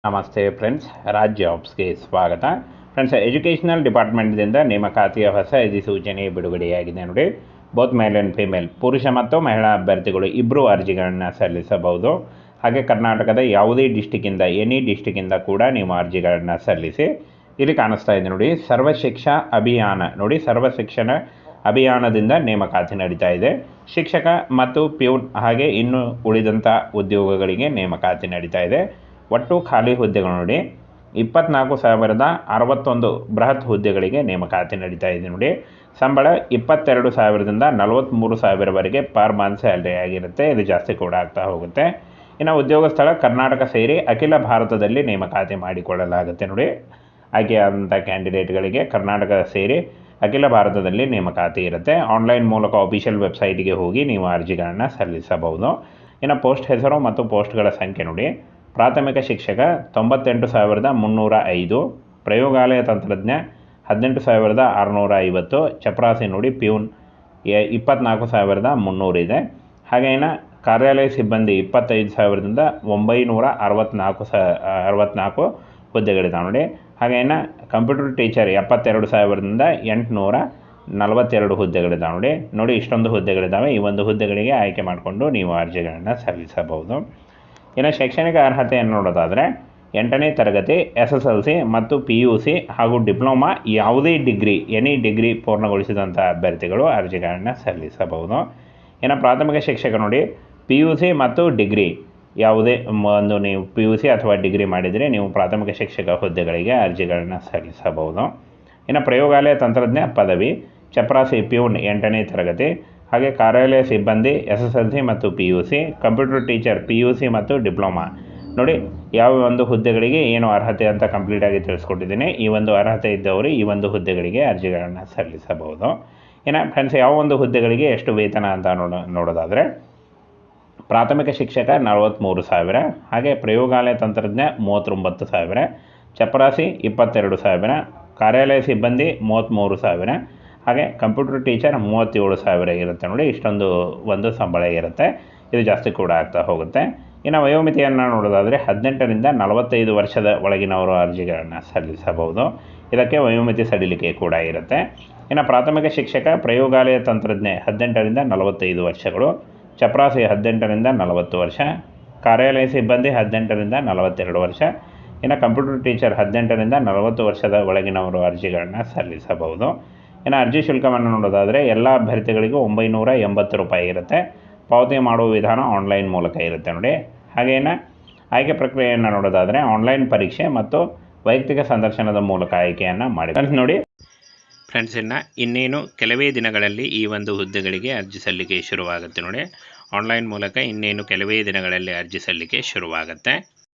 ನಮಸ್ತೆ ಫ್ರೆಂಡ್ಸ್, ರಾಜ್ ಜಾಬ್ಸ್ಗೆ ಸ್ವಾಗತ. Friends, educational ಡಿಪಾರ್ಟ್ಮೆಂಟ್ದಿಂದ ನೇಮಕಾತಿಯ ಹೊಸ ಅಧಿಸೂಚನೆ ಬಿಡುಗಡೆಯಾಗಿದೆ ನೋಡಿ. ಬೋತ್ ಮೇಲ್ ಆ್ಯಂಡ್ ಫಿಮೇಲ್, ಪುರುಷ ಮತ್ತು ಮಹಿಳಾ ಅಭ್ಯರ್ಥಿಗಳು ಇಬ್ಬರು ಅರ್ಜಿಗಳನ್ನು ಸಲ್ಲಿಸಬಹುದು. ಹಾಗೆ ಕರ್ನಾಟಕದ ಯಾವುದೇ ಡಿಸ್ಟಿಕ್ಕಿಂದ, ಎನಿ ಡಿಸ್ಟಿಕ್ಕಿಂದ ಕೂಡ ನೀವು ಅರ್ಜಿಗಳನ್ನು ಸಲ್ಲಿಸಿ. ಇಲ್ಲಿ ಕಾಣಿಸ್ತಾ ಇದೆ ನೋಡಿ, ಸರ್ವಶಿಕ್ಷಾ ಅಭಿಯಾನ ನೋಡಿ, ಸರ್ವಶಿಕ್ಷಣ ಅಭಿಯಾನದಿಂದ ನೇಮಕಾತಿ ನಡೀತಾ ಇದೆ. ಶಿಕ್ಷಕ ಮತ್ತು ಪ್ಯೂನ್ ಹಾಗೆ ಇನ್ನು ಉಳಿದಂಥ ಉದ್ಯೋಗಗಳಿಗೆ ನೇಮಕಾತಿ ನಡೀತಾ ಇದೆ. ಒಟ್ಟು ಖಾಲಿ ಹುದ್ದೆಗಳು ನೋಡಿ 24,061 ಬೃಹತ್ ಹುದ್ದೆಗಳಿಗೆ ನೇಮಕಾತಿ ನಡೀತಾ ಇದೆ ನೋಡಿ. ಸಂಬಳ 22,000ದಿಂದ 43,000ವರೆಗೆ ಪರ್ ಮಂತ್ ಸ್ಯಾಲ್ರಿ ಆಗಿರುತ್ತೆ. ಇದು ಜಾಸ್ತಿ ಕೂಡ ಆಗ್ತಾ ಹೋಗುತ್ತೆ. ಇನ್ನು ಉದ್ಯೋಗ ಸ್ಥಳ ಕರ್ನಾಟಕ ಸೇರಿ ಅಖಿಲ ಭಾರತದಲ್ಲಿ ನೇಮಕಾತಿ ಮಾಡಿಕೊಳ್ಳಲಾಗುತ್ತೆ ನೋಡಿ. ಆಯ್ಕೆಯಾದಂಥ ಕ್ಯಾಂಡಿಡೇಟ್ಗಳಿಗೆ ಕರ್ನಾಟಕ ಸೇರಿ ಅಖಿಲ ಭಾರತದಲ್ಲಿ ನೇಮಕಾತಿ ಇರುತ್ತೆ. ಆನ್ಲೈನ್ ಮೂಲಕ ಅಫಿಷಿಯಲ್ ವೆಬ್ಸೈಟ್ಗೆ ಹೋಗಿ ನೀವು ಅರ್ಜಿಗಳನ್ನು ಸಲ್ಲಿಸಬಹುದು. ಇನ್ನು ಪೋಸ್ಟ್ ಹೆಸರು ಮತ್ತು ಪೋಸ್ಟ್ಗಳ ಸಂಖ್ಯೆ ನೋಡಿ. ಪ್ರಾಥಮಿಕ ಶಿಕ್ಷಕ 98,305, ಪ್ರಯೋಗಾಲಯ ತಂತ್ರಜ್ಞ 18,650, ಚಪರಾಸಿ ನೋಡಿ ಪ್ಯೂನ್ 24,300 ಇದೆ. ಹಾಗೆ ಇನ್ನು ಕಾರ್ಯಾಲಯ ಸಿಬ್ಬಂದಿ 25,000ದಿಂದ 964 ಹುದ್ದೆಗಳಿದ್ದಾವೆ ನೋಡಿ. ಹಾಗೆ ಇನ್ನು ಕಂಪ್ಯೂಟರ್ ಟೀಚರ್ 72,000ದಿಂದ 842 ಹುದ್ದೆಗಳಿದ್ದಾವೆ ನೋಡಿ. ಇಷ್ಟೊಂದು ಹುದ್ದೆಗಳಿದ್ದಾವೆ. ಈ ಒಂದು ಹುದ್ದೆಗಳಿಗೆ ಆಯ್ಕೆ ಮಾಡಿಕೊಂಡು ನೀವು ಅರ್ಜಿಗಳನ್ನು ಸಲ್ಲಿಸಬಹುದು. ಇನ್ನು ಶೈಕ್ಷಣಿಕ ಅರ್ಹತೆಯನ್ನು ನೋಡೋದಾದರೆ 8ನೇ ತರಗತಿ SSLC ಮತ್ತು PUC ಹಾಗೂ ಡಿಪ್ಲೊಮಾ ಯಾವುದೇ ಡಿಗ್ರಿ, ಎನಿ ಡಿಗ್ರಿ ಪೂರ್ಣಗೊಳಿಸಿದಂಥ ಅಭ್ಯರ್ಥಿಗಳು ಅರ್ಜಿಗಳನ್ನು ಸಲ್ಲಿಸಬಹುದು. ಇನ್ನು ಪ್ರಾಥಮಿಕ ಶಿಕ್ಷಕ ನೋಡಿ, PUC ಮತ್ತು ಡಿಗ್ರಿ ಯಾವುದೇ ಒಂದು ನೀವು PUC ಅಥವಾ ಡಿಗ್ರಿ ಮಾಡಿದರೆ ನೀವು ಪ್ರಾಥಮಿಕ ಶಿಕ್ಷಕ ಹುದ್ದೆಗಳಿಗೆ ಅರ್ಜಿಗಳನ್ನು ಸಲ್ಲಿಸಬಹುದು. ಇನ್ನು ಪ್ರಯೋಗಾಲಯ ತಂತ್ರಜ್ಞ ಪದವಿ, ಚಪರಾಸಿ ಪ್ಯೂನ್ 8ನೇ ತರಗತಿ, ಹಾಗೆ ಕಾರ್ಯಾಲಯ ಸಿಬ್ಬಂದಿ SSLC ಮತ್ತು PUC, ಕಂಪ್ಯೂಟರ್ ಟೀಚರ್ PUC ಮತ್ತು ಡಿಪ್ಲೊಮಾ ನೋಡಿ. ಯಾವ ಒಂದು ಹುದ್ದೆಗಳಿಗೆ ಏನು ಅರ್ಹತೆ ಅಂತ ಕಂಪ್ಲೀಟಾಗಿ ತಿಳಿಸ್ಕೊಟ್ಟಿದ್ದೀನಿ. ಈ ಒಂದು ಅರ್ಹತೆ ಇದ್ದವರು ಈ ಒಂದು ಹುದ್ದೆಗಳಿಗೆ ಅರ್ಜಿಗಳನ್ನು ಸಲ್ಲಿಸಬಹುದು. ಇನ್ನು ಫ್ರೆಂಡ್ಸ್, ಯಾವ ಒಂದು ಹುದ್ದೆಗಳಿಗೆ ಎಷ್ಟು ವೇತನ ಅಂತ ನೋಡೋದಾದರೆ ಪ್ರಾಥಮಿಕ ಶಿಕ್ಷಕ 43,000, ಹಾಗೆ ಪ್ರಯೋಗಾಲಯ ತಂತ್ರಜ್ಞ 39,000, ಚಪರಾಸಿ 22,000, ಕಾರ್ಯಾಲಯ ಸಿಬ್ಬಂದಿ 33,000, ಹಾಗೆ ಕಂಪ್ಯೂಟರ್ ಟೀಚರ್ 37,000 ಇರುತ್ತೆ ನೋಡಿ. ಇಷ್ಟೊಂದು ಒಂದು ಸಂಬಳ ಇರುತ್ತೆ. ಇದು ಜಾಸ್ತಿ ಕೂಡ ಆಗ್ತಾ ಹೋಗುತ್ತೆ. ಇನ್ನು ವಯೋಮಿತಿಯನ್ನು ನೋಡೋದಾದರೆ 18ರಿಂದ 45 ವರ್ಷದ ಒಳಗಿನವರು ಅರ್ಜಿಗಳನ್ನು ಸಲ್ಲಿಸಬಹುದು. ಇದಕ್ಕೆ ವಯೋಮಿತಿ ಸಡಿಲಿಕೆ ಕೂಡ ಇರುತ್ತೆ. ಇನ್ನು ಪ್ರಾಥಮಿಕ ಶಿಕ್ಷಕ ಪ್ರಯೋಗಾಲಯ ತಂತ್ರಜ್ಞ 18ರಿಂದ 45 ವರ್ಷಗಳು, ಚಪರಾಸಿ 18ರಿಂದ 40 ವರ್ಷ, ಕಾರ್ಯಾಲಯ ಸಿಬ್ಬಂದಿ 18ರಿಂದ 42 ವರ್ಷ, ಇನ್ನು ಕಂಪ್ಯೂಟರ್ ಟೀಚರ್ 18ರಿಂದ 40 ವರ್ಷದ ಒಳಗಿನವರು ಅರ್ಜಿಗಳನ್ನು ಸಲ್ಲಿಸಬಹುದು. ಇನ್ನು ಅರ್ಜಿ ಶುಲ್ಕವನ್ನು ನೋಡೋದಾದರೆ ಎಲ್ಲ ಅಭ್ಯರ್ಥಿಗಳಿಗೂ 980 ರೂಪಾಯಿ ಇರುತ್ತೆ. ಪಾವತಿ ಮಾಡುವ ವಿಧಾನ ಆನ್ಲೈನ್ ಮೂಲಕ ಇರುತ್ತೆ ನೋಡಿ. ಹಾಗೇನು ಆಯ್ಕೆ ಪ್ರಕ್ರಿಯೆಯನ್ನು ನೋಡೋದಾದರೆ ಆನ್ಲೈನ್ ಪರೀಕ್ಷೆ ಮತ್ತು ವೈಯಕ್ತಿಕ ಸಂದರ್ಶನದ ಮೂಲಕ ಆಯ್ಕೆಯನ್ನು ಮಾಡಿ ನೋಡಿ. ಫ್ರೆಂಡ್ಸ್, ಇನ್ನೇನು ಕೆಲವೇ ದಿನಗಳಲ್ಲಿ ಈ ಒಂದು ಹುದ್ದೆಗಳಿಗೆ ಅರ್ಜಿ ಸಲ್ಲಿಕೆ ಶುರುವಾಗುತ್ತೆ ನೋಡಿ. ಆನ್ಲೈನ್ ಮೂಲಕ ಇನ್ನೇನು ಕೆಲವೇ ದಿನಗಳಲ್ಲಿ ಅರ್ಜಿ ಸಲ್ಲಿಕೆ ಶುರುವಾಗುತ್ತೆ.